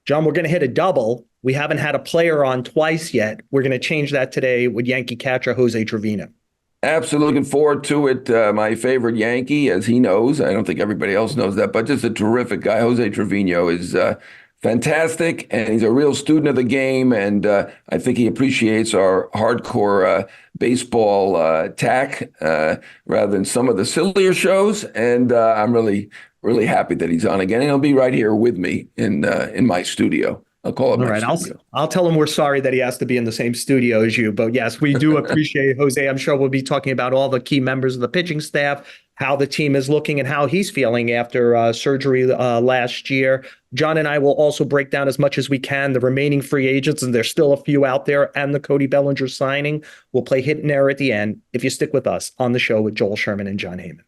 John, we're going to hit a double. We haven't had a player on twice yet. We're going to change that today with Yankee catcher Jose Trevino. Absolutely looking forward to it. My favorite Yankee, as he knows, I don't think everybody else knows that, but just a terrific guy. Jose Trevino is fantastic, and he's a real student of the game. And I think he appreciates our hardcore baseball tack rather than some of the sillier shows. And I'm really, really happy that he's on again. And he'll be right here with me in my studio. I'll call it All my right, I'll studio. I'll tell him we're sorry that he has to be in the same studio as you. But yes, we do appreciate Jose. I'm sure we'll be talking about all the key members of the pitching staff, how the team is looking, and how he's feeling after surgery last year. John and I will also break down as much as we can the remaining free agents, and there's still a few out there, and the Cody Bellinger signing. We'll play hit and error at the end if you stick with us on the show with Joel Sherman and Jon Heyman.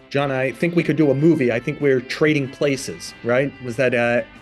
John, I think we could do a movie. I think we're trading places, right? Was that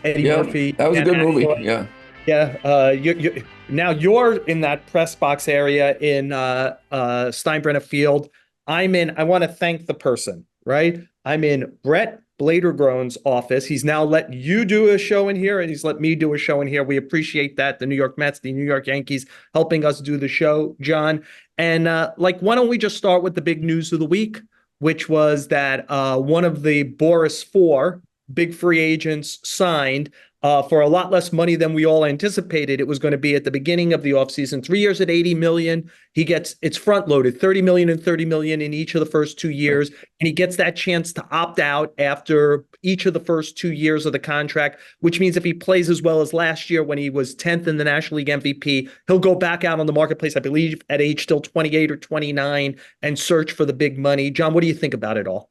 Eddie Yeah, Murphy? that was a And good movie. Aykroyd? Yeah. Yeah. Now you're in that press box area in Steinbrenner Field. I want to thank the person, right? I'm in Brett Bladergrone's office. He's now let you do a show in here, and he's let me do a show in here. We appreciate that. The New York Mets, the New York Yankees helping us do the show, John. And why don't we just start with the big news of the week, which was that one of the Boris Four big free agents signed for a lot less money than we all anticipated. It was going to be at the beginning of the offseason, 3 years at 80 million. It's front loaded, 30 million and 30 million in each of the first 2 years. And he gets that chance to opt out after each of the first 2 years of the contract, which means if he plays as well as last year when he was 10th in the National League MVP, he'll go back out on the marketplace, I believe, at age still 28 or 29 and search for the big money. John, what do you think about it all?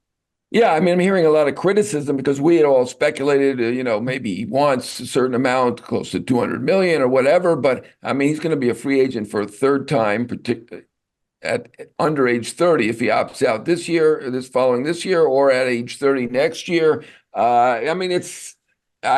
Yeah, I mean, I'm hearing a lot of criticism because we had all speculated, maybe he wants a certain amount, close to 200 million or whatever. But I mean, he's going to be a free agent for a third time, particularly at under age 30 if he opts out this year, or this year, or at age 30 next year. I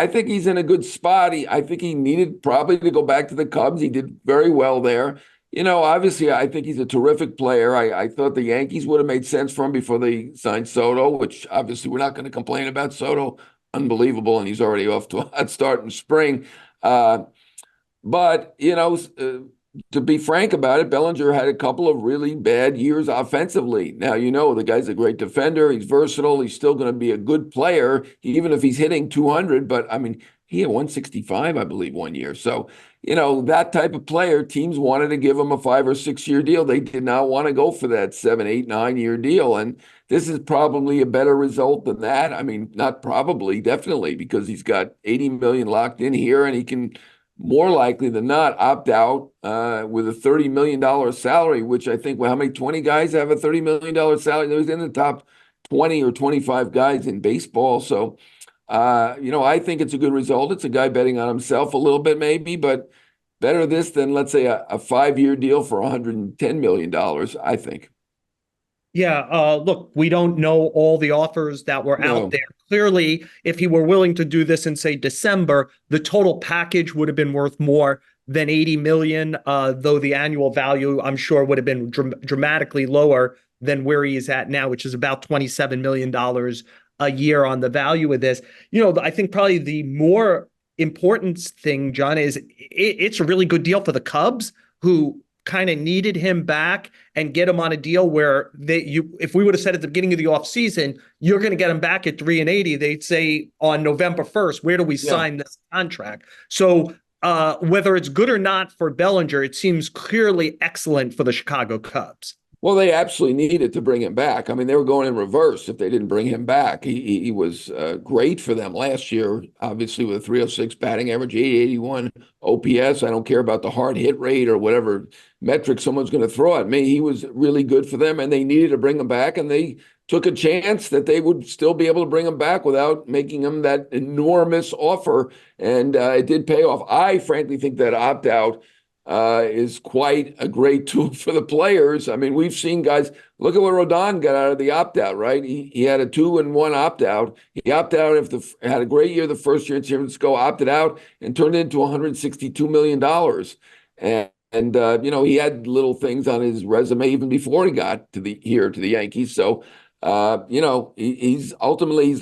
think he's in a good spot. I think he needed probably to go back to the Cubs. He did very well there. Obviously, I think he's a terrific player. I thought the Yankees would have made sense for him before they signed Soto, which obviously we're not going to complain about. Soto, unbelievable, and he's already off to a hot start in spring. But to be frank about it, Bellinger had a couple of really bad years offensively. Now, the guy's a great defender. He's versatile. He's still going to be a good player, even if he's hitting 200. But, I mean, he had 165, I believe, one year. So, that type of player, teams wanted to give him a 5 or 6 year deal. They did not want to go for that 7, 8, 9 year deal. And this is probably a better result than that. I mean, not probably, definitely, because he's got 80 million locked in here, and he can more likely than not opt out with a $30 million salary, which I think, well, how many 20 guys have a $30 million salary? He's in the top 20 or 25 guys in baseball. So, I think it's a good result. It's a guy betting on himself a little bit, maybe, but better this than, let's say, a 5 year deal for $110 million, I think. Yeah, look, we don't know all the offers that were out No. there. Clearly, if he were willing to do this in, say, December, the total package would have been worth more than 80 million, though the annual value, I'm sure, would have been dramatically lower than where he is at now, which is about $27 million a year on the value of this. I think probably the more important thing, John, is it's a really good deal for the Cubs, who kind of needed him back and get him on a deal where if we would have said at the beginning of the offseason, you're going to get him back at 3 and 80, they'd say on November 1st, where do we sign this contract? So whether it's good or not for Bellinger, it seems clearly excellent for the Chicago Cubs. Well, they absolutely needed to bring him back. I mean, they were going in reverse if they didn't bring him back. He was great for them last year, obviously with a 306 batting average, 881 OPS. I don't care about the hard hit rate or whatever metric someone's going to throw at me. He was really good for them, and they needed to bring him back, and they took a chance that they would still be able to bring him back without making him that enormous offer, and it did pay off. I frankly think that opt-out is quite a great tool for the players. I mean, we've seen guys, look at what Rodon got out of the opt-out, right? He had a 2-1 opt-out. He opted out had a great year the first year in San Francisco, opted out and turned it into $162 million. And he had little things on his resume even before he got to the Yankees. So he's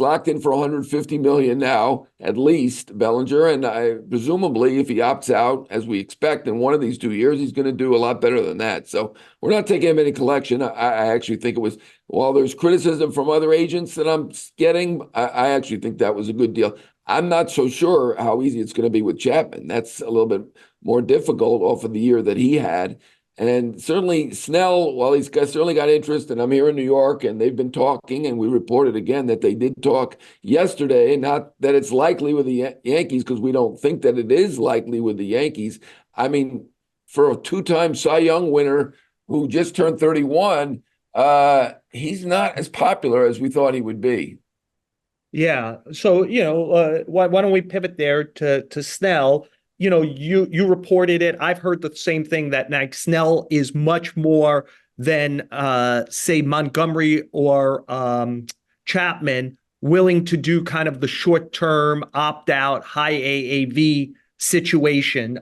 locked in for 150 million now, at least, Bellinger. And presumably, if he opts out, as we expect in one of these 2 years, he's going to do a lot better than that. So we're not taking him any collection. I actually think it was, while there's criticism from other agents that I'm getting, I actually think that was a good deal. I'm not so sure how easy it's going to be with Chapman. That's a little bit more difficult off of the year that he had. And certainly Snell, well, certainly got interest, and I'm here in New York, and they've been talking, and we reported again that they did talk yesterday, not that it's likely with the Yankees, because we don't think that it is likely with the Yankees. I mean, for a two-time Cy Young winner who just turned 31, he's not as popular as we thought he would be. Yeah. So, why don't we pivot there to Snell? You reported it. I've heard the same thing, that Nag Snell is much more than say Montgomery or Chapman, willing to do kind of the short-term opt-out, high AAV situation,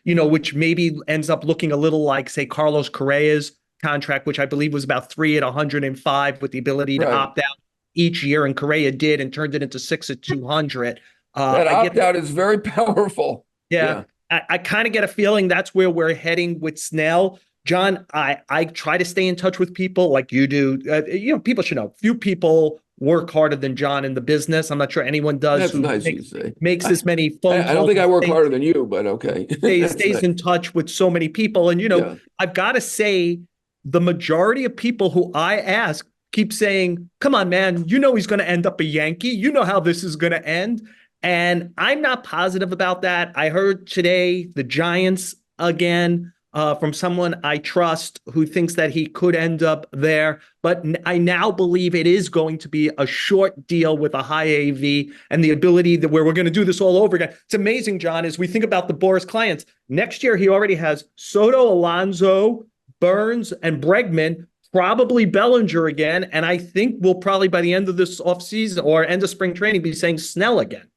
which maybe ends up looking a little like, say, Carlos Correa's contract, which I believe was about 3 at 105 with the ability to Right. opt out each year, and Correa did and turned it into 6 at 200. That I get opt-out is very powerful. Yeah, Yeah. I kind of get a feeling that's where we're heading with Snell. John, I try to stay in touch with people like you do. People should know. Few people work harder than John in the business. I'm not sure anyone does That's who nice of you makes to say. makes I, this many phone I don't calls think and I work harder than you, but okay. That's stays nice. in touch with so many people. And Yeah. I've got to say, the majority of people who I ask keep saying, "Come on, man, he's going to end up a Yankee. You know how this is going to end." And I'm not positive about that. I heard today the Giants again, from someone I trust who thinks that he could end up there. But I now believe it is going to be a short deal with a high AV and the ability that where we're going to do this all over again. It's amazing, John, as we think about the Boris clients. Next year, he already has Soto, Alonso, Burns, and Bregman, probably Bellinger again. And I think we'll probably, by the end of this offseason or end of spring training, be saying Snell again.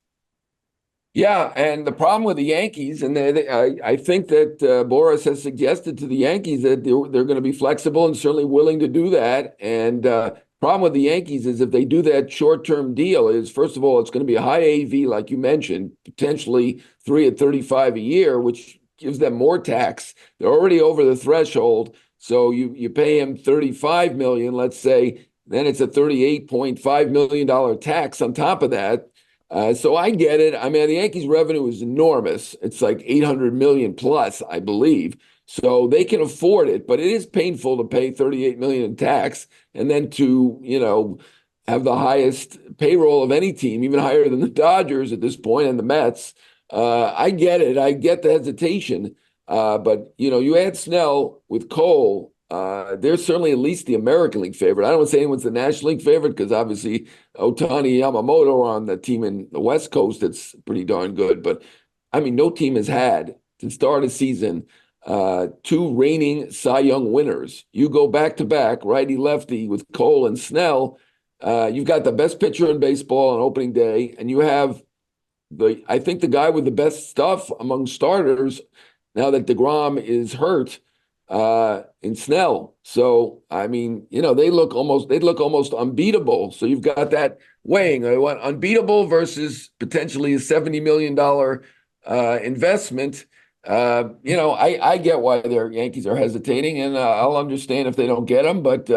Yeah, and the problem with the Yankees, and I think that Boris has suggested to the Yankees that they're going to be flexible and certainly willing to do that. And problem with the Yankees is if they do that short-term deal is, first of all, it's going to be a high AV, like you mentioned, potentially 3 at 35 a year, which gives them more tax. They're already over the threshold. So you pay him 35 million, let's say, then it's a $38.5 million tax on top of that. So I get it. I mean, the Yankees' revenue is enormous. It's like 800 million plus, I believe. So they can afford it, but it is painful to pay 38 million in tax and then to, have the highest payroll of any team, even higher than the Dodgers at this point and the Mets. I get it. I get the hesitation. But you add Snell with Cole. They're certainly at least the American League favorite. I don't want to say anyone's the National League favorite because obviously Ohtani Yamamoto on the team in the West Coast that's pretty darn good. But I mean, no team has had to start a season 2 reigning Cy Young winners. You go back to back, righty lefty with Cole and Snell. You've got the best pitcher in baseball on opening day, and you have I think the guy with the best stuff among starters now that DeGrom is hurt in Snell. So I mean, they'd look almost unbeatable. So you've got that weighing. I want unbeatable versus potentially a $70 million investment. I get why their Yankees are hesitating, and I'll understand if they don't get them. But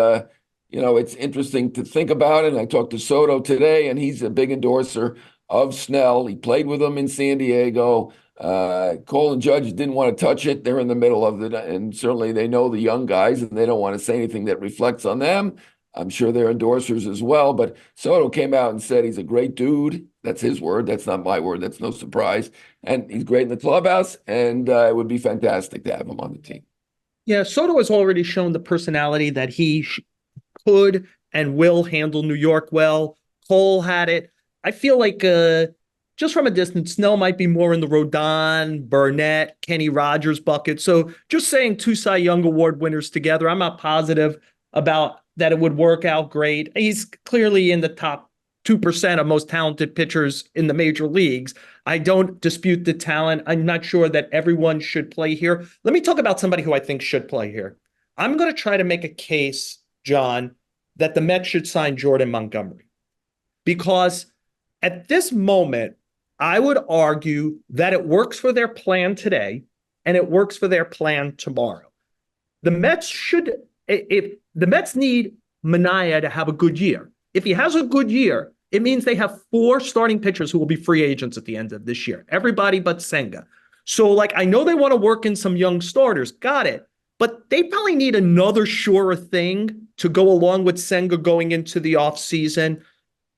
it's interesting to think about it. And I talked to Soto today, and he's a big endorser of Snell. He played with them in San Diego. Cole and Judge didn't want to touch it. They're in the middle of it, and certainly they know the young guys, and they don't want to say anything that reflects on them. I'm sure they're endorsers as well. But Soto came out and said he's a great dude. That's his word. That's not my word. That's no surprise. And he's great in the clubhouse, and it would be fantastic to have him on the team. Yeah, Soto has already shown the personality that he could and will handle New York well. Cole had it. I feel like just from a distance, Snell might be more in the Rodon, Burnett, Kenny Rogers bucket. So just saying two Cy Young Award winners together, I'm not positive about that it would work out great. He's clearly in the top 2% of most talented pitchers in the major leagues. I don't dispute the talent. I'm not sure that everyone should play here. Let me talk about somebody who I think should play here. I'm going to try to make a case, John, that the Mets should sign Jordan Montgomery. Because at this moment, I would argue that it works for their plan today and it works for their plan tomorrow. The Mets should, if the Mets need Manaea to have a good year. If he has a good year, it means they have 4 starting pitchers who will be free agents at the end of this year. Everybody but Senga. So, like, I know they want to work in some young starters. Got it. But they probably need another surer thing to go along with Senga going into the offseason.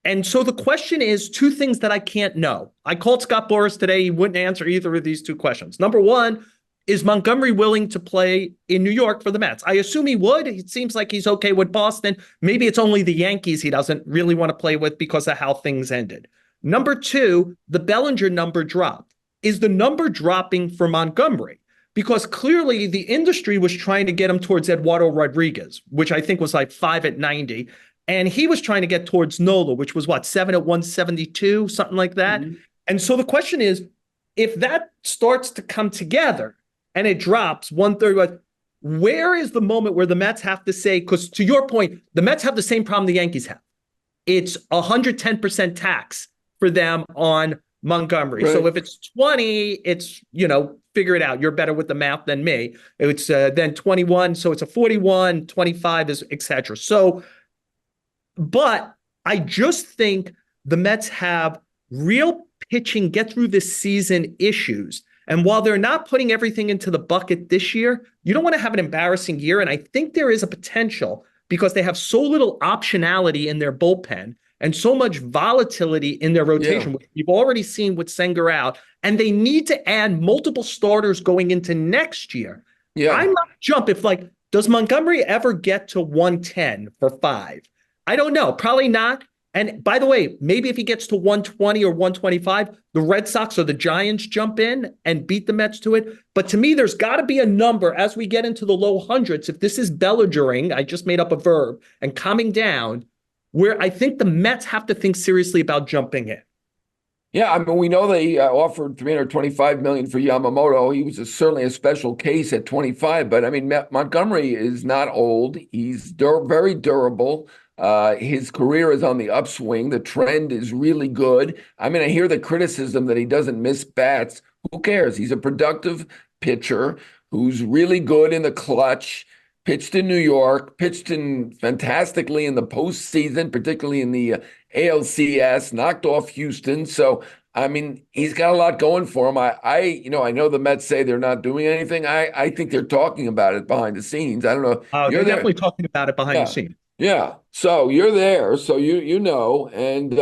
And so the question is 2 things that I can't know. I called Scott Boras today. He wouldn't answer either of these 2 questions. Number one, is Montgomery willing to play in New York for the Mets? I assume he would. It seems like he's okay with Boston. Maybe it's only the Yankees he doesn't really want to play with because of how things ended. Number 2, the Bellinger number dropped. Is the number dropping for Montgomery? Because clearly the industry was trying to get him towards Eduardo Rodriguez, which I think was like 5 at 90. And he was trying to get towards Nola, which was 7 at 172, something like that. Mm-hmm. And so the question is, if that starts to come together, and it drops 130. Where is the moment where the Mets have to say, because to your point, the Mets have the same problem the Yankees have. It's 110% tax for them on Montgomery. Right. So if it's 20, it's, figure it out. You're better with the math than me. It's then 21. So it's a 41, 25 is et cetera. So, but I just think the Mets have real pitching, get through this season issues. And while they're not putting everything into the bucket this year, you don't want to have an embarrassing year. And I think there is a potential because they have so little optionality in their bullpen and so much volatility in their rotation, which you've already seen with Senga out. And they need to add multiple starters going into next year. Yeah. I might jump if, does Montgomery ever get to 110 for 5? I don't know. Probably not. And by the way, maybe if he gets to 120 or 125, the Red Sox or the Giants jump in and beat the Mets to it. But to me, there's got to be a number as we get into the low hundreds. If this is Bellingering, I just made up a verb, and calming down, where I think the Mets have to think seriously about jumping in. Yeah, I mean, we know they offered $325 million for Yamamoto. He was certainly a special case at 25. But I mean, Montgomery is not old. He's very durable. His career is on the upswing. The trend is really good. I mean, I hear the criticism that he doesn't miss bats. Who cares? He's a productive pitcher who's really good in the clutch, pitched in New York, pitched in fantastically in the postseason, particularly in the ALCS, knocked off Houston. So, I mean, he's got a lot going for him. I know the Mets say they're not doing anything. I think they're talking about it behind the scenes. I don't know. They're definitely talking about it behind the scenes. Yeah. So you're there. So you know, and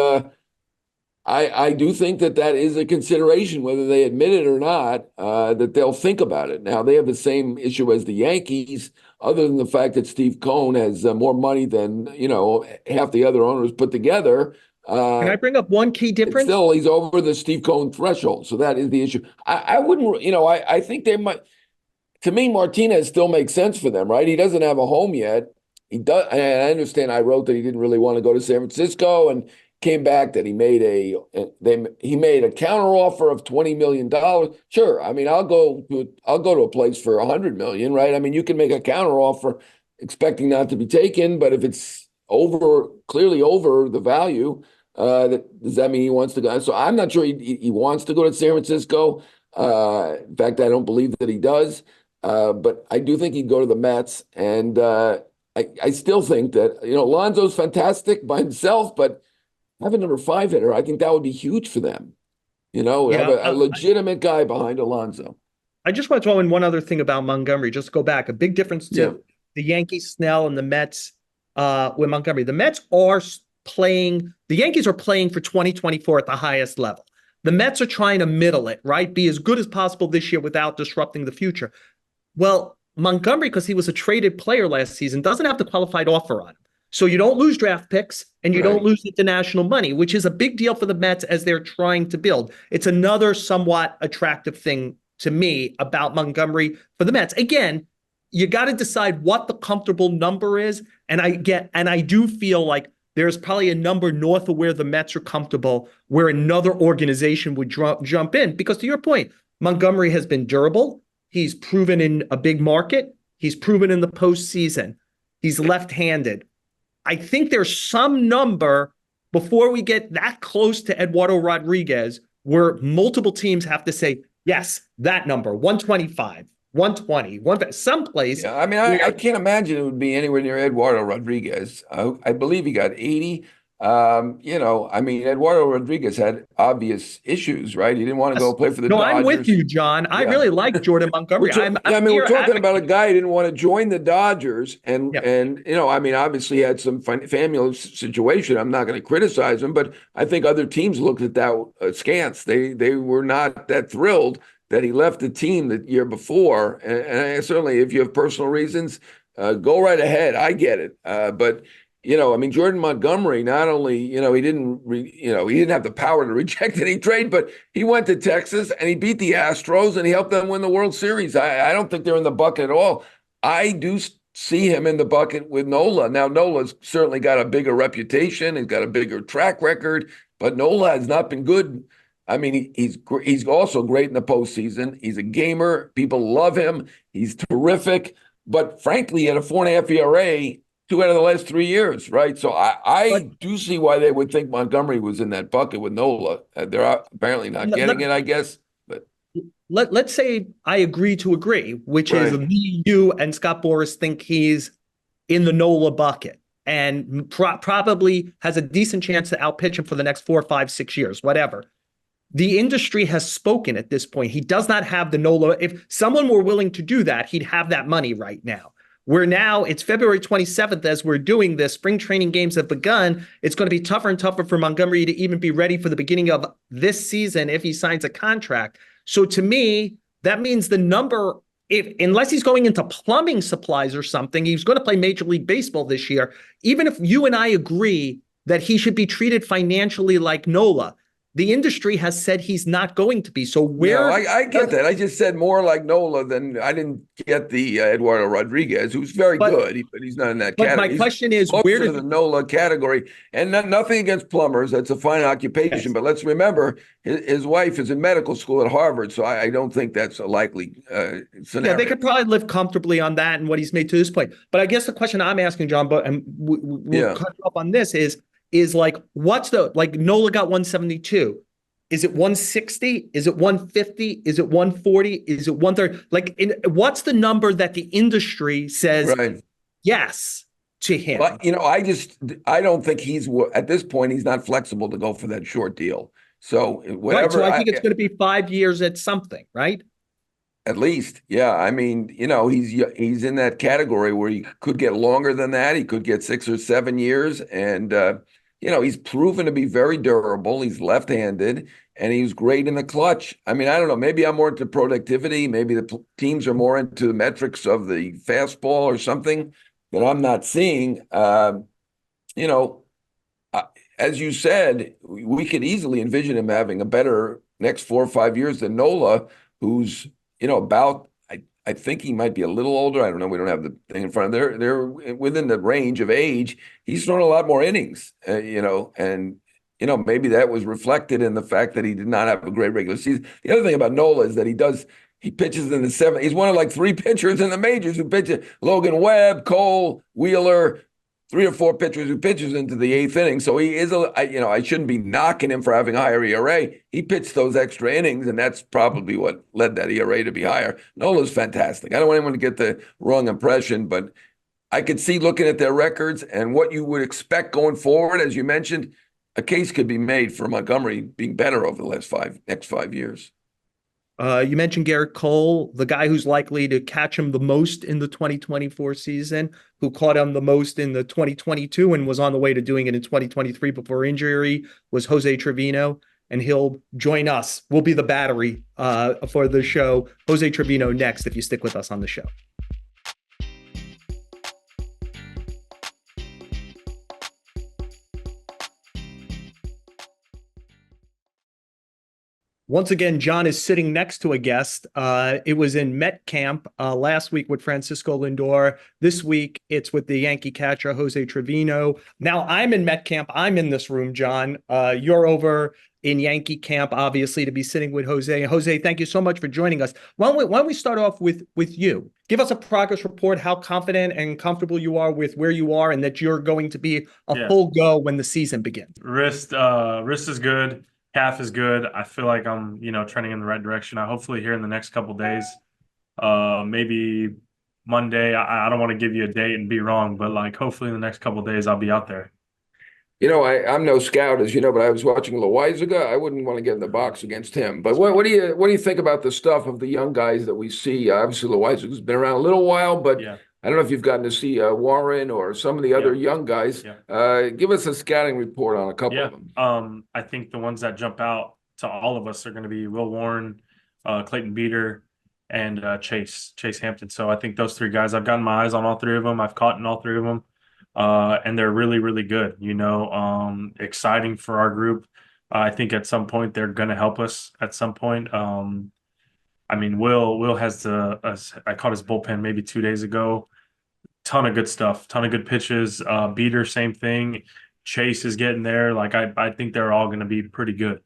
I do think that is a consideration, whether they admit it or not, that they'll think about it. Now, they have the same issue as the Yankees, other than the fact that Steve Cohen has more money than, half the other owners put together. Can I bring up one key difference? Still, he's over the Steve Cohen threshold. So that is the issue. I wouldn't, I think they might, to me, Martinez still makes sense for them, right? He doesn't have a home yet. He does, and I understand. I wrote that he didn't really want to go to San Francisco, and came back that he made a counteroffer of $20 million. Sure, I mean, I'll go to a place for $100 million, right? I mean, you can make a counteroffer expecting not to be taken, but if it's clearly over the value, does that mean he wants to go? So I'm not sure he wants to go to San Francisco. In fact, I don't believe that he does. But I do think he'd go to the Mets, and I still think that, Alonso's fantastic by himself, but have a number 5 hitter, I think that would be huge for them. Have a legitimate guy behind Alonso. I just want to throw in one other thing about Montgomery, just to go back. A big difference to the Yankees, Snell, and the Mets with Montgomery. The Mets are playing, the Yankees are playing for 2024 at the highest level. The Mets are trying to middle it, right? Be as good as possible this year without disrupting the future. Well, Montgomery, because he was a traded player last season, doesn't have the qualified offer on him. So you don't lose draft picks and you don't Right. lose international money, which is a big deal for the Mets as they're trying to build. It's another somewhat attractive thing to me about Montgomery for the Mets. Again, you got to decide what the comfortable number is. And I do feel like there's probably a number north of where the Mets are comfortable, where another organization would jump in. Because to your point, Montgomery has been durable. He's proven in a big market. He's proven in the postseason. He's left-handed. I think there's some number before we get that close to Eduardo Rodriguez where multiple teams have to say, yes, that number, 125, 120, someplace. Yeah, I mean, I can't imagine it would be anywhere near Eduardo Rodriguez. I believe he got 80. I mean, Eduardo Rodriguez had obvious issues, right? He didn't want to go play for the No, Dodgers. I'm with you, John. I Yeah. really like Jordan Montgomery. We're talking about a guy who didn't want to join the Dodgers, and Yeah. I mean, obviously he had some family situation. I'm not going to criticize him, but I think other teams looked at that askance. They were not that thrilled that he left the team the year before. And certainly, if you have personal reasons, go right ahead. I get it, but. I mean, Jordan Montgomery, not only, he didn't have the power to reject any trade, but he went to Texas and he beat the Astros and he helped them win the World Series. I don't think they're in the bucket at all. I do see him in the bucket with Nola. Now, Nola's certainly got a bigger reputation. He's got a bigger track record, but Nola has not been good. I mean, he's also great in the postseason. He's a gamer. People love him. He's terrific. But frankly, he had a 4.5 ERA 2 out of the last 3 years, right? So I do see why they would think Montgomery was in that bucket with Nola. They're apparently not getting it, I guess. But let's say I agree to agree, which is me, you, and Scott Boras think he's in the Nola bucket and probably has a decent chance to outpitch him for the next 4, 5, 6 years, whatever. The industry has spoken at this point. He does not have the Nola. If someone were willing to do that, he'd have that money right now. Where now it's February 27th as we're doing this. Spring training games have begun. It's going to be tougher and tougher for Montgomery to even be ready for the beginning of this season if he signs a contract. So to me, that means the number, unless he's going into plumbing supplies or something, he's going to play Major League Baseball this year. Even if you and I agree that he should be treated financially like Nola, the industry has said he's not going to be. So where? No, I get that. I just said more like Nola than I didn't get the Eduardo Rodriguez, who's very good, but he's not in that category. But my question is, where does the Nola category? And nothing against plumbers. That's a fine occupation. Yes. But let's remember, his wife is in medical school at Harvard, so I don't think that's a likely scenario. Yeah, they could probably live comfortably on that and what he's made to this point. But I guess the question I'm asking, John, and we'll cut up on this is like, what's Nola got 172. Is it 160? Is it 150? Is it 140? Is it 130? What's the number that the industry says yes to him? But, I don't think at this point, he's not flexible to go for that short deal. So whatever. Right, so I think it's going to be 5 years at something, right? At least, yeah. I mean, he's in that category where he could get longer than that. He could get 6 or 7 years. And, he's proven to be very durable. He's left-handed, and he's great in the clutch. I mean, I don't know. Maybe I'm more into productivity. Maybe the teams are more into the metrics of the fastball or something that I'm not seeing. As you said, we could easily envision him having a better next 4 or 5 years than Nola, who's, about, I think he might be a little older. I don't know. We don't have the thing in front of them. They're within the range of age. He's thrown a lot more innings, and maybe that was reflected in the fact that he did not have a great regular season. The other thing about Nola is that he pitches in the 7th. He's one of like 3 pitchers in the majors who pitches. Logan Webb, Cole, Wheeler, 3 or 4 pitchers who pitches into the 8th inning. So he is I shouldn't be knocking him for having a higher ERA. He pitched those extra innings, and that's probably what led that ERA to be higher. Nola's fantastic. I don't want anyone to get the wrong impression, but I could see looking at their records and what you would expect going forward, as you mentioned, a case could be made for Montgomery being better over the next 5 years. You mentioned Garrett Cole, the guy who's likely to catch him the most in the 2024 season, who caught him the most in the 2022 and was on the way to doing it in 2023 before injury, was Jose Trevino, and he'll join us. We'll be the battery for the show. Jose Trevino next, if you stick with us on the show. Once again, John is sitting next to a guest. It was in Met camp last week with Francisco Lindor. This week, it's with the Yankee catcher, Jose Trevino. Now I'm in Met camp. I'm in this room, John. You're over in Yankee camp, obviously, to be sitting with Jose. Jose, thank you so much for joining us. Why don't we start off with you? Give us a progress report, how confident and comfortable you are with where you are and that you're going to be a full go when the season begins. Wrist is good. Calf is good. I feel like I'm, trending in the right direction. I hopefully here in the next couple days, maybe Monday. I don't want to give you a date and be wrong, but like hopefully in the next couple days I'll be out there. I'm no scout, as you know, but I was watching Loaizaga. I wouldn't want to get in the box against him. But what do you think about the stuff of the young guys that we see? Obviously, Loaizaga's been around a little while, but Yeah. I don't know if you've gotten to see Warren or some of the other young guys. Yeah. Give us a scouting report on a couple of them. I think the ones that jump out to all of us are going to be Will Warren, Clayton Beeter, and Chase Hampton. So I think those three guys, I've gotten my eyes on all three of them. I've caught in all three of them. And they're really, really good, exciting for our group. I think at some point they're going to help us at some point. Will has I caught his bullpen maybe 2 days ago. Ton of good stuff, ton of good pitches. Beater, same thing. Chase is getting there. Like I think they're all going to be pretty good.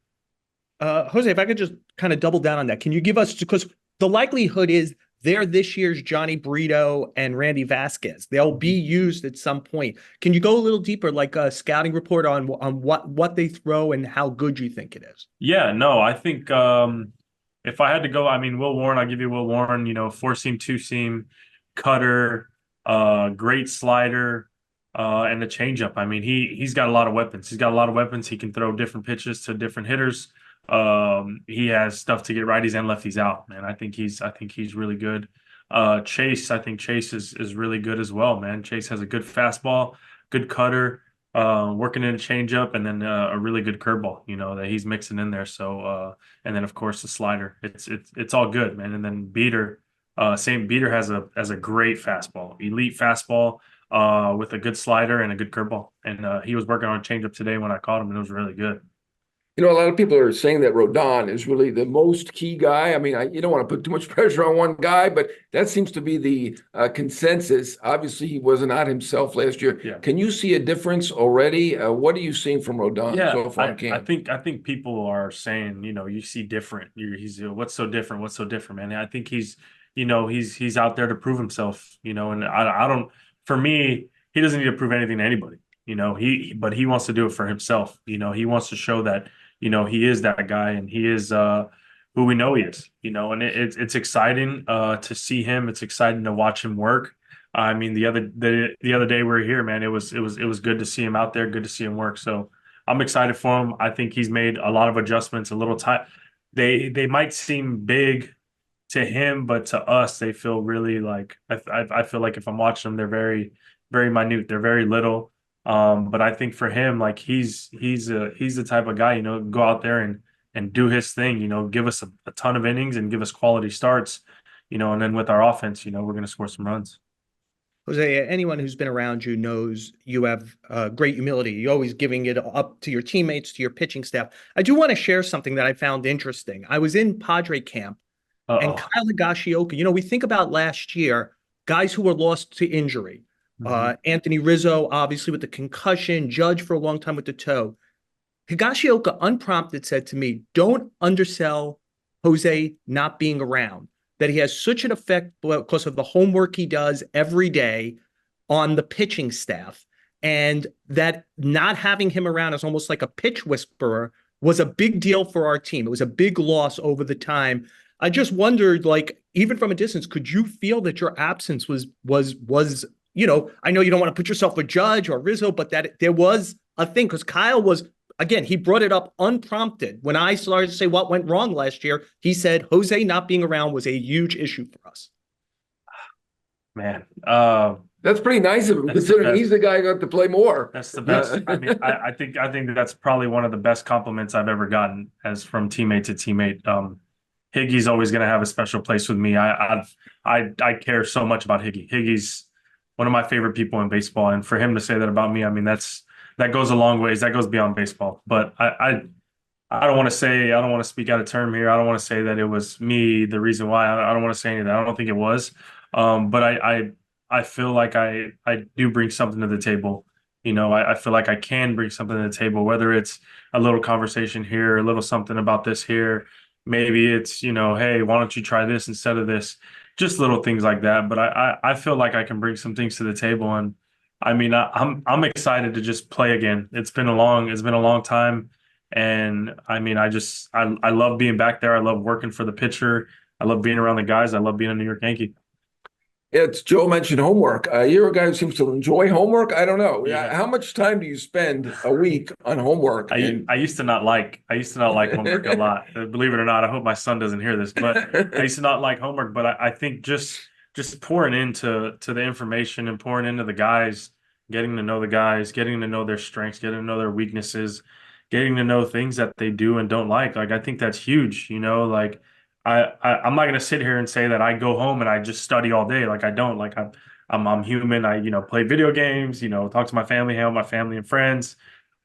Jose, if I could just kind of double down on that, can you give us, because the likelihood is they're this year's Johnny Brito and Randy Vasquez. They'll be used at some point. Can you go a little deeper, like a scouting report on what they throw and how good you think it is? Yeah, no, I think if I had to go, Will Warren, I'll give you Will Warren, four-seam, two-seam, cutter, great slider, and the changeup. He's got a lot of weapons. He's got a lot of weapons. He can throw different pitches to different hitters. He has stuff to get righties and lefties out, man. I think he's really good. Chase, I think Chase is really good as well, man. Chase has a good fastball, good cutter, working in a changeup, and then a really good curveball, that he's mixing in there. So, and then of course the slider. It's all good, man. And then Beater, Beater has a great fastball, elite fastball, with a good slider and a good curveball. And he was working on a changeup today when I caught him, and it was really good. A lot of people are saying that Rodon is really the most key guy. You don't want to put too much pressure on one guy, but that seems to be the consensus. Obviously, he was not himself last year. Yeah. Can you see a difference already? What are you seeing from Rodon so far in camp? I think people are saying, you see different. He's what's so different? What's so different, man? I think he's out there to prove himself. And I don't. For me, he doesn't need to prove anything to anybody. But he wants to do it for himself. He wants to show that. He is that guy, and he is who we know he is. And it's exciting to see him. It's exciting to watch him work. The other day we were here, man. It was good to see him out there. Good to see him work. So I'm excited for him. I think he's made a lot of adjustments. A little tight. They might seem big to him, but to us, they feel really like I feel like if I'm watching them, they're very, very minute. They're very little. But I think for him, like he's the type of guy, go out there and do his thing, give us a ton of innings and give us quality starts, and then with our offense, we're going to score some runs. Jose, anyone who's been around you knows you have great humility. You're always giving it up to your teammates, to your pitching staff. I do want to share something that I found interesting. I was in Padre camp and Kyle Higashioka, we think about last year, guys who were lost to injury. Anthony Rizzo, obviously with the concussion, Judge for a long time with the toe. Higashioka, unprompted, said to me, don't undersell Jose not being around, that he has such an effect because of the homework he does every day on the pitching staff, and that not having him around as almost like a pitch whisperer was a big deal for our team. It was a big loss over the time. I just wondered, like, even from a distance, could you feel that your absence was I know you don't want to put yourself with Judge or Rizzo, but that there was a thing, because Kyle was, again, he brought it up unprompted. When I started to say what went wrong last year, he said Jose not being around was a huge issue for us. Man, that's pretty nice of him, considering he's the guy who got to play more. That's the best. I think that's probably one of the best compliments I've ever gotten as from teammate to teammate. Higgy's always going to have a special place with me. I care so much about Higgy. Higgy's one of my favorite people in baseball, and for him to say that about me, that goes a long ways. That goes beyond baseball. But I don't want to say, I don't want to speak out of term here. I don't want to say that it was me, the reason why. I don't want to say any of that. I don't think it was. But I feel like I do bring something to the table. I feel like I can bring something to the table, whether it's a little conversation here, a little something about this here. Maybe it's, hey, why don't you try this instead of this? Just little things like that. But I feel like I can bring some things to the table. And I mean, I'm excited to just play again. It's been a long time. And I mean, I love being back there. I love working for the pitcher. I love being around the guys. I love being a New York Yankee. It's Joe mentioned homework. You're a guy who seems to enjoy homework. I don't know. Yeah. How much time do you spend a week on homework? I used to not like homework a lot. Believe it or not, I hope my son doesn't hear this, but I used to not like homework. But I think just pouring into the information and pouring into the guys, getting to know the guys, getting to know their strengths, getting to know their weaknesses, getting to know things that they do and don't like. Like I think that's huge. Like I'm not gonna sit here and say that I go home and I just study all day. Like I don't. Like I'm human. I play video games. Talk to my family, hang out with my family and friends.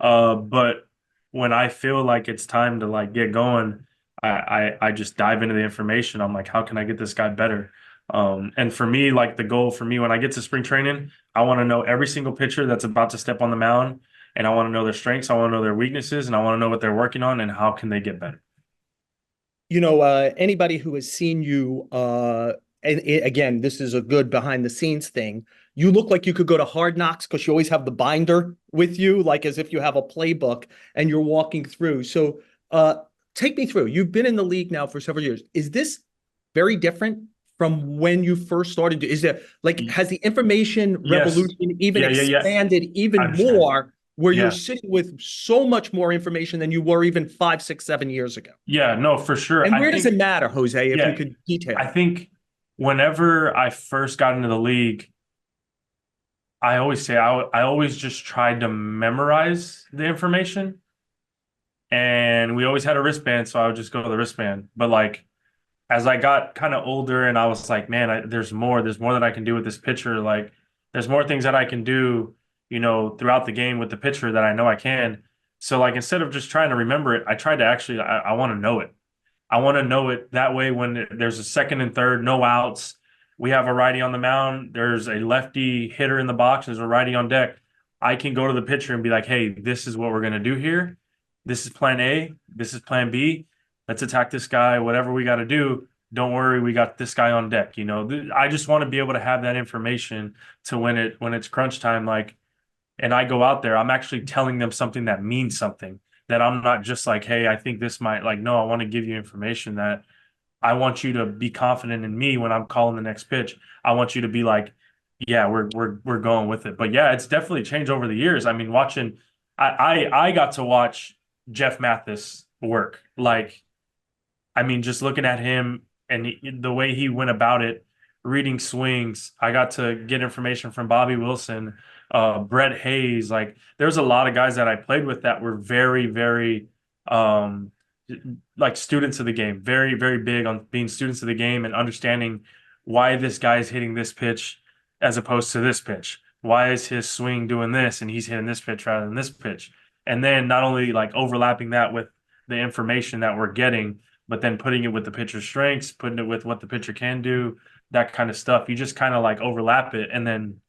But when I feel like it's time to like get going, I just dive into the information. I'm like, how can I get this guy better? And for me, like the goal for me when I get to spring training, I want to know every single pitcher that's about to step on the mound, and I want to know their strengths, I want to know their weaknesses, and I want to know what they're working on and how can they get better. Anybody who has seen you, and again, this is a good behind the scenes thing. You look like you could go to Hard Knocks because you always have the binder with you, like as if you have a playbook and you're walking through. So, take me through. You've been in the league now for several years. Is this very different from when you first started? Is there like has the information Yes. revolution even Yeah. expanded I even understand. more, where you're Yeah. sitting with so much more information than you were even 5, 6, 7 years ago? Yeah. No, for sure. And I where does it think, matter, Jose, if you yeah, could detail I it? think whenever I first got into the league, I always say I always just tried to memorize the information. And we always had a wristband, so I would just go to the wristband. But like as I got kind of older and I was like, man, there's more that I can do with this pitcher. Like there's more things that I can do, throughout the game with the pitcher that I know I can. So like instead of just trying to remember it, I tried to actually I want to know it. I want to know it that way when there's a second and third, no outs. We have a righty on the mound. There's a lefty hitter in the box. There's a righty on deck. I can go to the pitcher and be like, hey, this is what we're going to do here. This is plan A. This is plan B. Let's attack this guy, whatever we got to do. Don't worry, we got this guy on deck. I just want to be able to have that information to when it's crunch time, like, and I go out there, I'm actually telling them something that means something, that I'm not just like, hey, I think this might, like, no, I want to give you information that I want you to be confident in me when I'm calling the next pitch. I want you to be like, yeah, we're going with it. But yeah, it's definitely changed over the years. I mean, I got to watch Jeff Mathis work. Like, I mean, just looking at him and the way he went about it, reading swings. I got to get information from Bobby Wilson, Brett Hayes. Like, there's a lot of guys that I played with that were very, very, um, like students of the game. Very, very big on being students of the game and understanding why this guy's hitting this pitch as opposed to this pitch. Why is his swing doing this and he's hitting this pitch rather than this pitch? And then not only like overlapping that with the information that we're getting, but then putting it with the pitcher's strengths, putting it with what the pitcher can do, that kind of stuff. You just kind of like overlap it. And then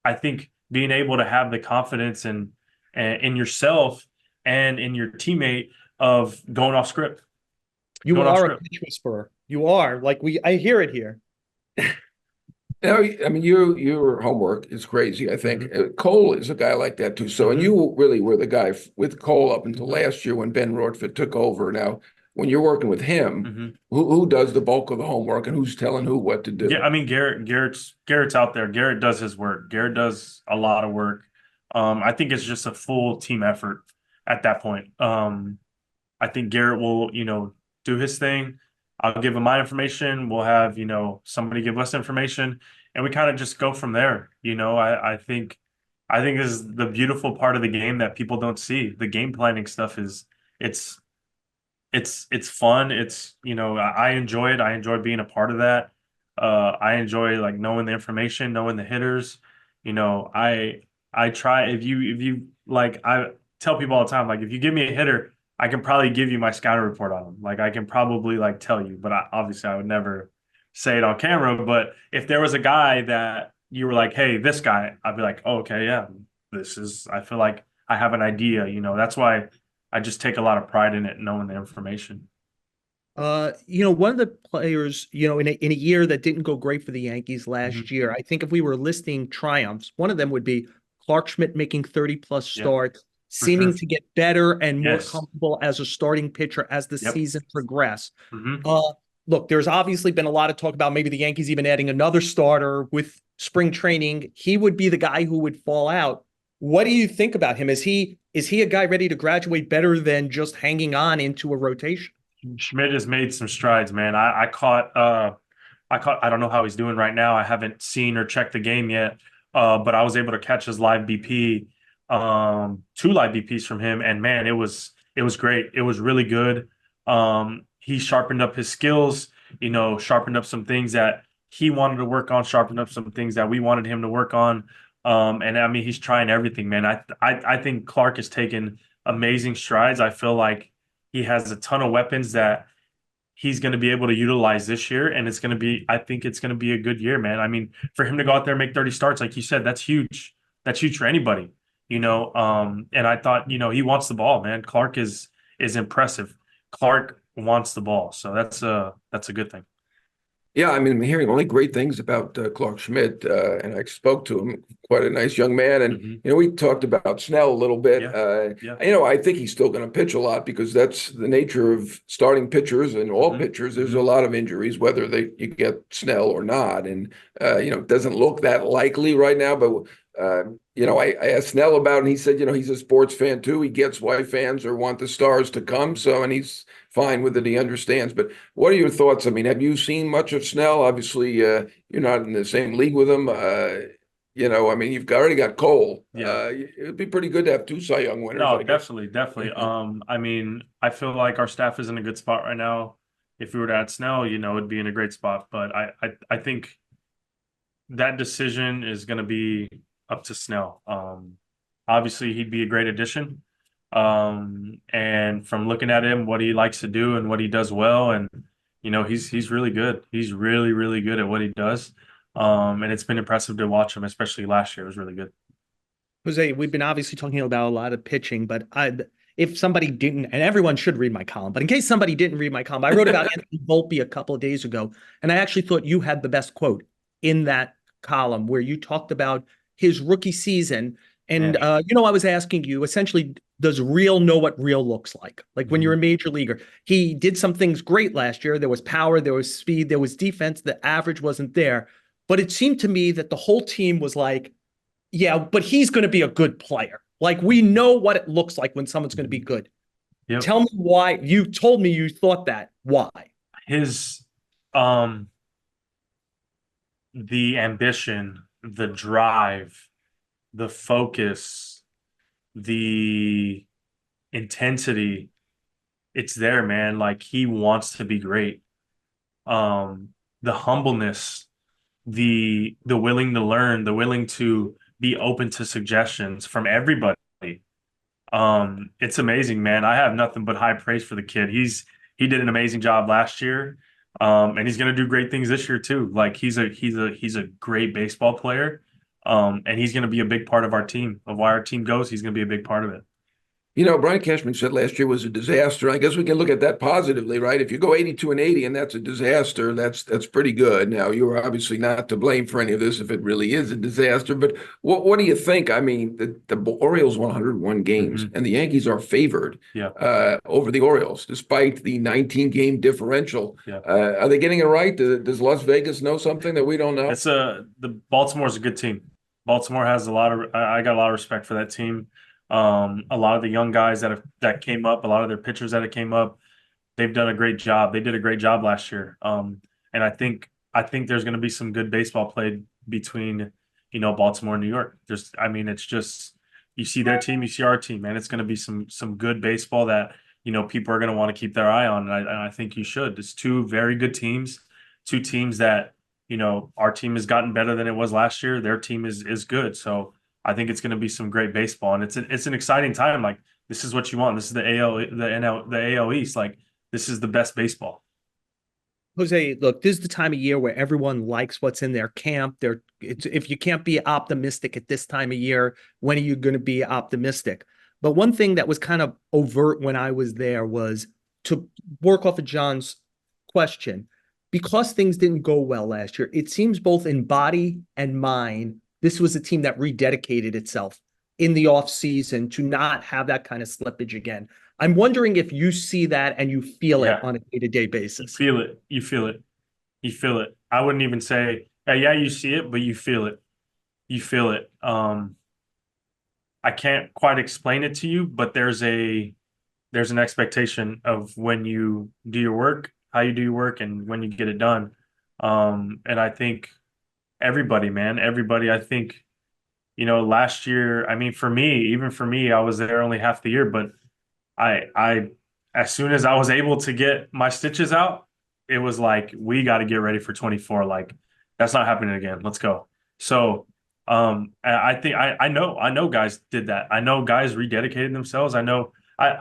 I think being able to have the confidence and in yourself and in your teammate of going off script, You going off are a script. pitch whisperer. You are like I hear it here. I mean, your homework is crazy. I think Cole is a guy like that too. So, and you really were the guy with Cole up until last year when Ben Rortford took over. Now, when you're working with him, who does the bulk of the homework and who's telling who what to do? Yeah, I mean Garrett's out there. Garrett does his work. Garrett does a lot of work. I think it's just a full team effort at that point. I think Garrett will, do his thing. I'll give him my information. We'll have, somebody give us information, and we kind of just go from there. I think this is the beautiful part of the game that people don't see. The game planning stuff it's it's fun. I enjoy it. I enjoy being a part of that. I enjoy like knowing the information, knowing the hitters. I try if you like I tell people all the time, like if you give me a hitter, I can probably give you my scouting report on him. Like I can probably like tell you, but obviously I would never say it on camera. But if there was a guy that you were like, hey, this guy, I'd be like, oh, okay, yeah, I feel like I have an idea, that's why I just take a lot of pride in it, knowing the information. One of the players, in a year that didn't go great for the Yankees last Mhm. year, I think if we were listing triumphs, one of them would be Clark Schmidt making 30 plus Yeah, starts, for sure. seeming to get better and more Yes. comfortable as a starting pitcher as the Yep. season progressed. Hmm. Look, there's obviously been a lot of talk about maybe the Yankees even adding another starter with spring training. He would be the guy who would fall out. What do you think about him? Is he a guy ready to graduate better than just hanging on into a rotation? Schmidt has made some strides, man. I don't know how he's doing right now. I haven't seen or checked the game yet. But I was able to catch his live BP, two live BPs from him, and man, it was great. It was really good. He sharpened up his skills, sharpened up some things that he wanted to work on, sharpened up some things that we wanted him to work on. And I mean, he's trying everything, man. I think Clark has taken amazing strides. I feel like he has a ton of weapons that he's going to be able to utilize this year. And I think it's going to be a good year, man. I mean, for him to go out there and make 30 starts, like you said, that's huge. That's huge for anybody, and I thought, he wants the ball, man. Clark is impressive. Clark wants the ball. So that's a good thing. Yeah, I mean, I'm hearing only great things about Clark Schmidt, and I spoke to him. Quite a nice young man, and Hmm. we talked about Snell a little bit. Yeah. Yeah. I think he's still going to pitch a lot because that's the nature of starting pitchers and all Hmm. pitchers. There's Hmm. a lot of injuries, whether you get Snell or not, and it doesn't look that likely right now. But I asked Snell about it, and he said, he's a sports fan too. He gets why fans or want the stars to come, and he's fine with it. He understands. But what are your thoughts? I mean, have you seen much of Snell? Obviously, you're not in the same league with him. I mean, you've already got Cole. Yeah. It'd be pretty good to have two Cy Young winners, No, I guess. definitely, definitely. I mean, I feel like our staff is in a good spot right now. If we were to add Snell, it'd be in a great spot. But I think that decision is going to be up to Snell. Obviously, he'd be a great addition. And from looking at him, what he likes to do and what he does well, and he's really good. He's really, really good at what he does. And it's been impressive to watch him, especially last year. It was really good. Jose, we've been obviously talking about a lot of pitching, but if somebody didn't, and everyone should read my column, but in case somebody didn't read my column, I wrote about Anthony Volpe a couple of days ago, and I actually thought you had the best quote in that column where you talked about his rookie season. And, Yeah. I was asking you essentially, does real know what real looks like? Like when you're a Mhm. major leaguer, he did some things great last year. There was power, there was speed, there was defense. The average wasn't there. But it seemed to me that the whole team was like, yeah, but he's going to be a good player. Like we know what it looks like when someone's going to be good. Yep. Tell me why. You told me you thought that. Why? His um the ambition, the drive, the focus, the intensity, it's there, man. Like he wants to be great. Um, the humbleness, the willing to learn, the willing to be open to suggestions from everybody. It's amazing, man. I have nothing but high praise for the kid. He did an amazing job last year. And he's gonna do great things this year too. Like he's a great baseball player. And he's gonna be a big part of our team, of why our team goes. He's gonna be a big part of it. Brian Cashman said last year was a disaster. I guess we can look at that positively, right? If you go 82-80 and that's a disaster, that's pretty good. Now, you're obviously not to blame for any of this if it really is a disaster. But what do you think? I mean, the Orioles won 101 games, Mhm. and the Yankees are favored Yeah. over the Orioles, despite the 19-game differential. Yeah. Are they getting it right? Does Las Vegas know something that we don't know? The Baltimore's a good team. Baltimore has a lot of I got a lot of respect for that team. A lot of the young guys that came up, a lot of their pitchers that came up, they've done a great job. They did a great job last year. And I think there's going to be some good baseball played between Baltimore and New York. It's just you see their team, you see our team, and it's going to be some good baseball that people are going to want to keep their eye on. And I think you should. It's two very good teams, two teams that our team has gotten better than it was last year. Their team is good, so I think it's going to be some great baseball, and it's an exciting time. Like This is what you want. This is the AL, the NL, the AL East. Like, this is the best baseball. Jose, look, this is the time of year where everyone likes what's in their camp. If you can't be optimistic at this time of year, when are you going to be optimistic? But one thing that was kind of overt when I was there was to work off of John's question. Because things didn't go well last year, it seems both in body and mind, this was a team that rededicated itself in the offseason to not have that kind of slippage again. I'm wondering if you see that and you feel it on a day-to-day basis. Feel it. You feel it. You feel it. I wouldn't even say, yeah, you see it, but you feel it. You feel it. I can't quite explain it to you, but there's an expectation of when you do your work, how you do your work, and when you get it done. And I think everybody, I think, last year, I mean, even for me, I was there only half the year, but I as soon as I was able to get my stitches out, it was like, we got to get ready for 24. Like, that's not happening again. Let's go. So I think I know guys did that. I know guys rededicated themselves. I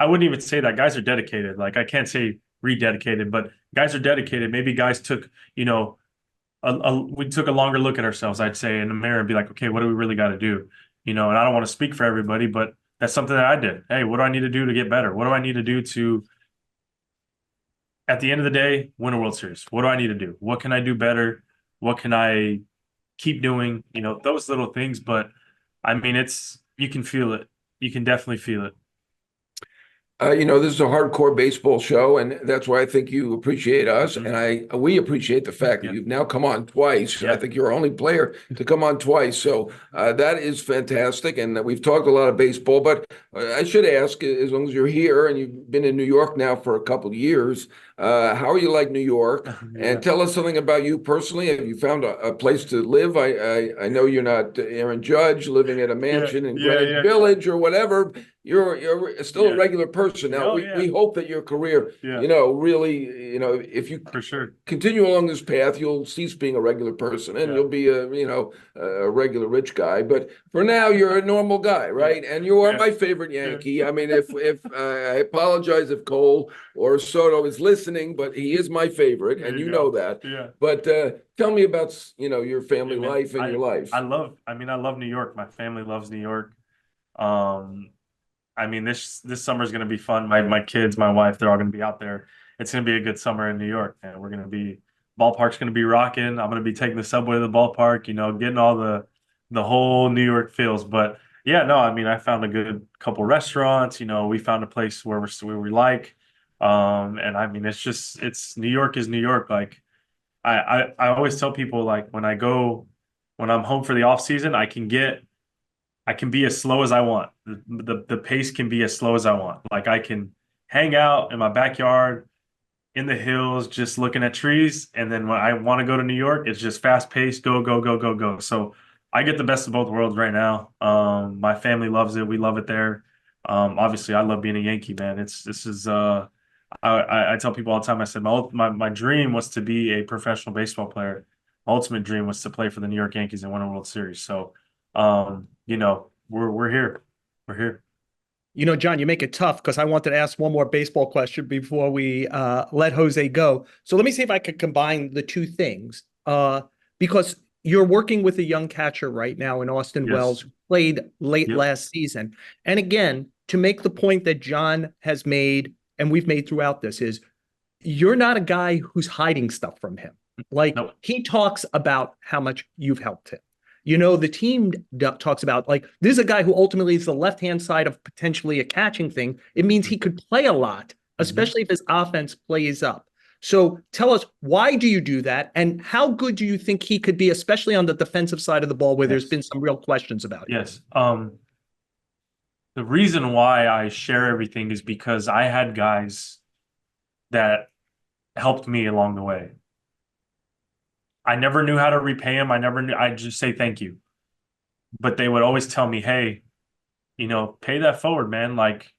wouldn't even say that guys are dedicated. Like, I can't say rededicated, but guys are dedicated. Maybe guys took, we took a longer look at ourselves, I'd say, in the mirror and be like, okay, what do we really got to do? And I don't want to speak for everybody, but that's something that I did. Hey, what do I need to do to get better? What do I need to do to, at the end of the day, win a World Series? What do I need to do? What can I do better? What can I keep doing? Those little things. But I mean, you can feel it. You can definitely feel it. This is a hardcore baseball show, and that's why I think you appreciate us, and we appreciate the fact that you've now come on twice. I think you're our only player to come on twice, so that is fantastic. And we've talked a lot of baseball, but I should ask, as long as you're here and you've been in New York now for a couple of years, how are you like New York? And tell us something about you personally. Have you found a place to live? I know you're not Aaron Judge living at a mansion in Greenwich Village or whatever. You're still a regular person. Now, we hope that your career, really, if you for sure continue along this path, you'll cease being a regular person and you'll be a regular rich guy. But for now, you're a normal guy, right? And you are my favorite Yankee. I mean, if I apologize if Cole or Soto is listening, but he is my favorite, and you know that. Yeah. But tell me about your family life and your life. I love New York. My family loves New York. I mean, this summer is going to be fun. My kids, my wife, they're all going to be out there. It's going to be a good summer in New York, and we're going to be ballpark's going to be rocking. I'm going to be taking the subway to the ballpark, getting all the whole New York feels. But yeah, no, I mean, I found a good couple restaurants. We found a place where we like, and I mean, it's New York is New York. Like I always tell people, like when I'm home for the off season, I can be as slow as I want. The pace can be as slow as I want. Like I can hang out in my backyard, in the hills, just looking at trees. And then when I want to go to New York, it's just fast paced, go, go, go, go, go. So I get the best of both worlds right now. My family loves it. We love it there. Obviously, I love being a Yankee, man. I tell people all the time, I said, my dream was to be a professional baseball player. My ultimate dream was to play for the New York Yankees and win a World Series. So, we're here. We're here. John, you make it tough because I wanted to ask one more baseball question before we let Jose go. So let me see if I could combine the two things. Because you're working with a young catcher right now in Austin Wells, who played late last season. And again, to make the point that John has made and we've made throughout this is you're not a guy who's hiding stuff from him. Like he talks about how much you've helped him. The team talks about, like, this is a guy who ultimately is the left-hand side of potentially a catching thing. It means he could play a lot, especially if his offense plays up. So tell us, why do you do that? And how good do you think he could be, especially on the defensive side of the ball where there's been some real questions about it? Yes. The reason why I share everything is because I had guys that helped me along the way. I never knew how to repay them. I'd just say thank you. But they would always tell me, hey, pay that forward, man. Like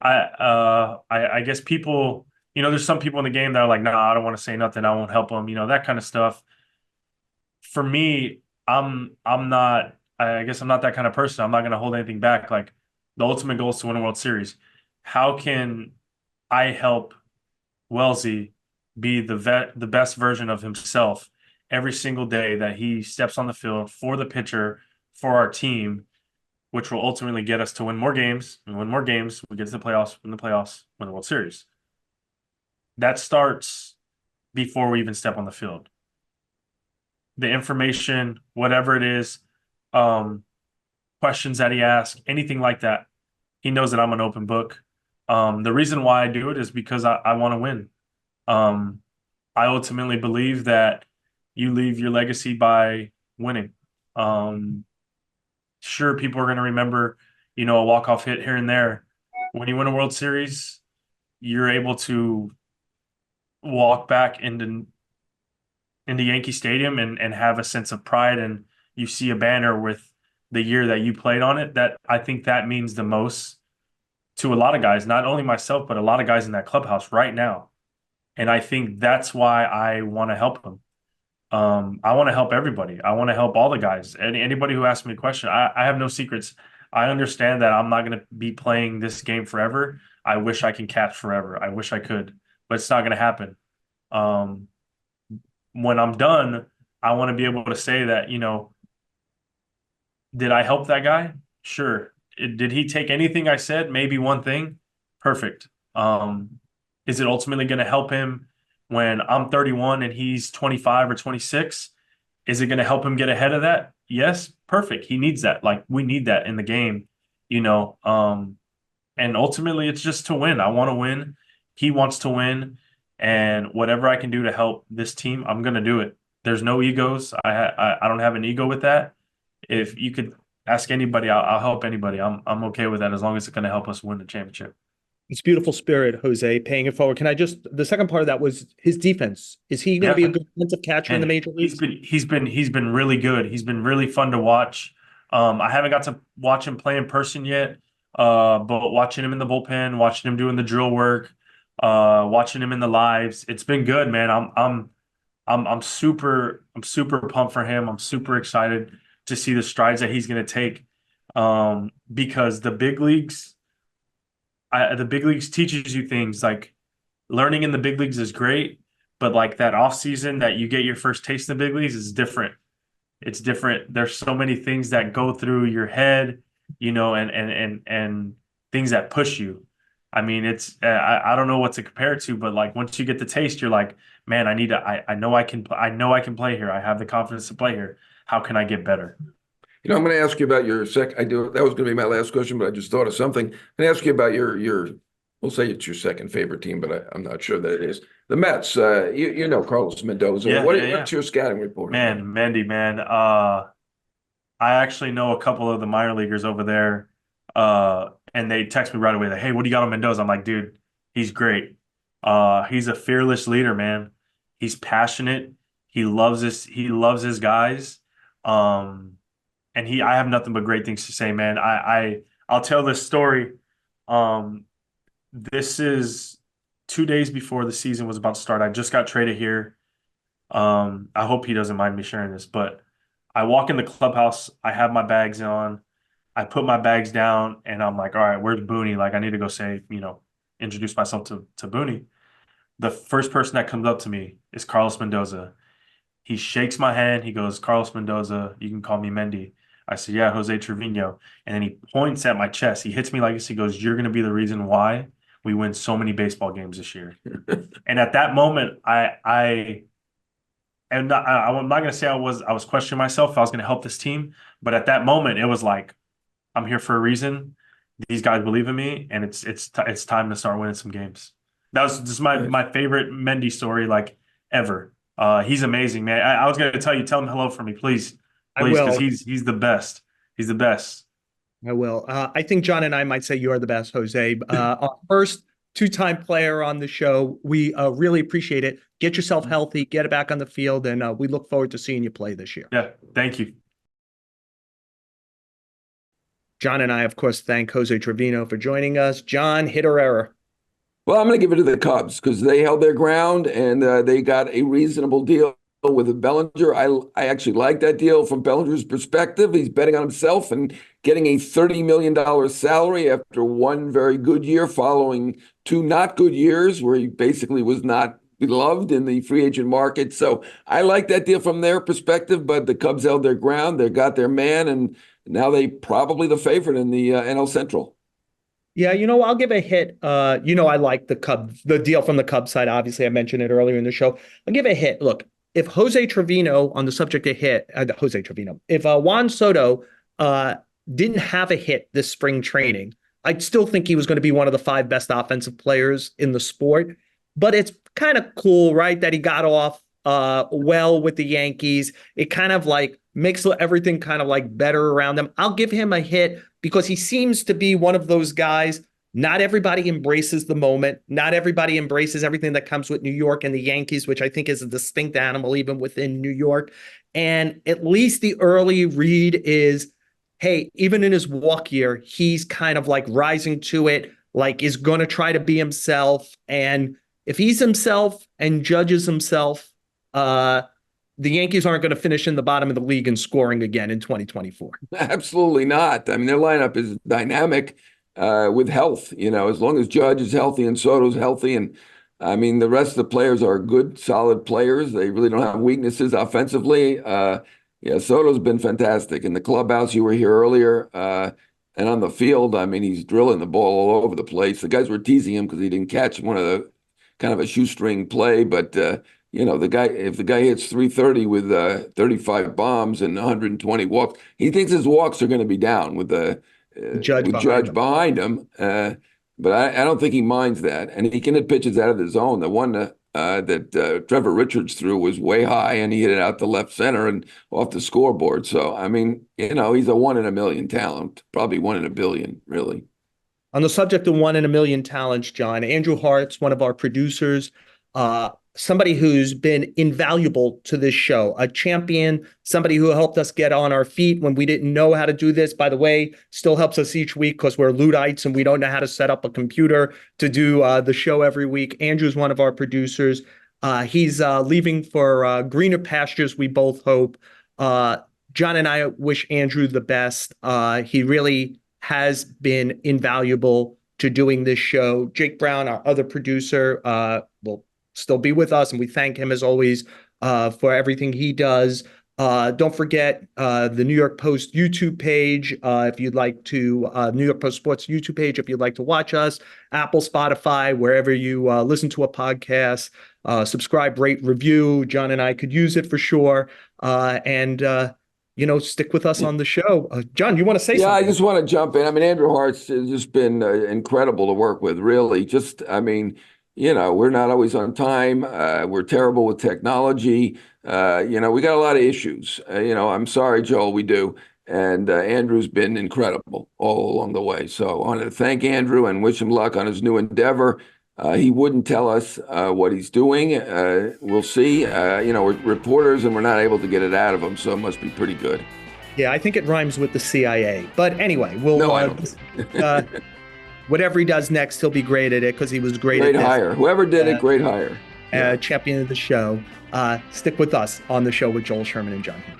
I guess people, there's some people in the game that are like, nah, I don't want to say nothing. I won't help them, that kind of stuff. For me, I guess I'm not that kind of person. I'm not going to hold anything back. Like The ultimate goal is to win a World Series. How can I help Wellesley be the best version of himself every single day that he steps on the field for the pitcher, for our team, which will ultimately get us to win more games and win more games. We get to the playoffs, win the World Series. That starts before we even step on the field. The information, whatever it is, questions that he asks, anything like that, he knows that I'm an open book. The reason why I do it is because I want to win. I ultimately believe that you leave your legacy by winning. Sure, people are going to remember, a walk-off hit here and there. When you win a World Series, you're able to walk back into Yankee Stadium and have a sense of pride, and you see a banner with the year that you played on it. That I think that means the most to a lot of guys, not only myself, but a lot of guys in that clubhouse right now. And I think that's why I want to help them. I want to help everybody. I want to help all the guys. Anybody who asks me a question, I have no secrets. I understand that I'm not going to be playing this game forever. I wish I can catch forever. I wish I could, but it's not going to happen. When I'm done, I want to be able to say that, did I help that guy? Sure. Did he take anything I said? Maybe one thing. Perfect. Is it ultimately going to help him when I'm 31 and he's 25 or 26? Is it going to help him get ahead of that? Yes. Perfect. He needs that. Like, we need that in the game, and ultimately it's just to win. I want to win. He wants to win. And whatever I can do to help this team, I'm going to do it. There's no egos. I don't have an ego with that. If you could ask anybody, I'll help anybody. I'm okay with that as long as it's going to help us win the championship. It's beautiful spirit, Jose, paying it forward. The second part of that was his defense. Is he going to be a good defensive catcher in the major leagues? He's been really good. He's been really fun to watch. I haven't got to watch him play in person yet, but watching him in the bullpen, watching him doing the drill work, watching him in the lives, it's been good, man. I'm super pumped for him. I'm super excited to see the strides that he's going to take, because the big leagues teaches you things. Like, learning in the big leagues is great, but like that off season that you get your first taste in the big leagues is different. It's different. There's so many things that go through your head, and things that push you. I mean, I don't know what to compare it to, but like once you get the taste, you're like, man, I know I can play here. I have the confidence to play here. How can I get better? I'm going to ask you about your that was going to be my last question, but I just thought of something. I'm going to ask you about we'll say it's your second favorite team, but I'm not sure that it is. The Mets, Carlos Mendoza. Yeah, what's your scouting report? Man, Mendy, man. I actually know a couple of the minor leaguers over there, and they text me right away, like, hey, what do you got on Mendoza? I'm like, dude, he's great. He's a fearless leader, man. He's passionate. He loves his guys. And I have nothing but great things to say, man. I'll tell this story. This is 2 days before the season was about to start. I just got traded here. I hope he doesn't mind me sharing this, but I walk in the clubhouse. I have my bags on. I put my bags down, and I'm like, all right, where's Booney? Like, I need to go say, introduce myself to Booney. The first person that comes up to me is Carlos Mendoza. He shakes my hand. He goes, Carlos Mendoza, you can call me Mendy. I said, yeah, Jose Trevino. And then he points at my chest. He hits me like this. He goes, you're going to be the reason why we win so many baseball games this year. And at that moment, I'm not going to say I was questioning myself if I was going to help this team. But at that moment, it was like, I'm here for a reason. These guys believe in me, and it's time to start winning some games. That was just my favorite Mendy story, like, ever. He's amazing, man. I was going to tell him hello for me, please, because he's the best. He's the best. I will. I think John and I might say you're the best, Jose. Our first two-time player on the show. We really appreciate it. Get yourself healthy, get it back on the field, and we look forward to seeing you play this year. Yeah, thank you. John and I, of course, thank Jose Trevino for joining us. John, hit or error? Well, I'm going to give it to the Cubs because they held their ground and they got a reasonable deal. with Bellinger. I actually like that deal from Bellinger's perspective. He's betting on himself and getting a $30 million salary after one very good year following two not good years where he basically was not beloved in the free agent market. So I like that deal from their perspective, but the Cubs held their ground. They got their man, and now they probably the favorite in the NL Central. Yeah, I'll give a hit. I like the deal from the Cubs side. Obviously, I mentioned it earlier in the show. I'll give a hit. Look, if Jose Trevino, on the subject of hit, if Juan Soto didn't have a hit this spring training, I'd still think he was going to be one of the 5 best offensive players in the sport. But it's kind of cool, right, that he got off well with the Yankees. It kind of like makes everything kind of like better around him. I'll give him a hit because he seems to be one of those guys. Not everybody embraces the moment. Not everybody embraces everything that comes with New York and the Yankees, which I think is a distinct animal even within New York. And at least the early read is, hey, even in his walk year, he's kind of like rising to it, like is going to try to be himself. And if he's himself and judges himself, the Yankees aren't going to finish in the bottom of the league in scoring again in 2024. Absolutely not. I mean, their lineup is dynamic with health, as long as Judge is healthy and Soto's healthy. And I mean, the rest of the players are good, solid players. They really don't have weaknesses offensively. Soto's been fantastic. In the clubhouse, you were here earlier, and on the field, I mean, he's drilling the ball all over the place. The guys were teasing him because he didn't catch one of the kind of a shoestring play, but if the guy hits 330 with 35 bombs and 120 walks, he thinks his walks are going to be down with Judge behind him. But I don't think he minds that, and he can hit pitches out of the zone. The one that Trevor Richards threw was way high, and he hit it out to left center and off the scoreboard. So I mean, he's a 1 in a million talent, probably 1 in a billion, really. On the subject of 1 in a million talents, John, Andrew Hart's one of our producers, somebody who's been invaluable to this show, a champion, somebody who helped us get on our feet when we didn't know how to do this. By the way, still helps us each week because we're Luddites and we don't know how to set up a computer to do the show every week. Andrew's one of our producers. He's leaving for greener pastures, we both hope. John and I wish Andrew the best. He really has been invaluable to doing this show. Jake Brown, our other producer, will still be with us, and we thank him as always for everything he does. Don't forget the New York Post YouTube page if you'd like to, New York Post Sports YouTube page if you'd like to watch us, Apple, Spotify, wherever you listen to a podcast. Subscribe, rate, review. John and I could use it for sure. And stick with us on the show. John, you want to say something? Yeah, I just want to jump in. I mean, Andrew Hart's just been incredible to work with, really. We're not always on time. We're terrible with technology. We got a lot of issues. I'm sorry, Joel, we do. And Andrew's been incredible all along the way. So I want to thank Andrew and wish him luck on his new endeavor. He wouldn't tell us what he's doing. We'll see. We're reporters and we're not able to get it out of him, so it must be pretty good. Yeah, I think it rhymes with the CIA. But anyway, I don't. Whatever he does next, he'll be great at it because he was great at this. Great hire. Whoever did it, great hire. Champion of the show. Stick with us on the show with Joel, Sherman, and Jon Heyman.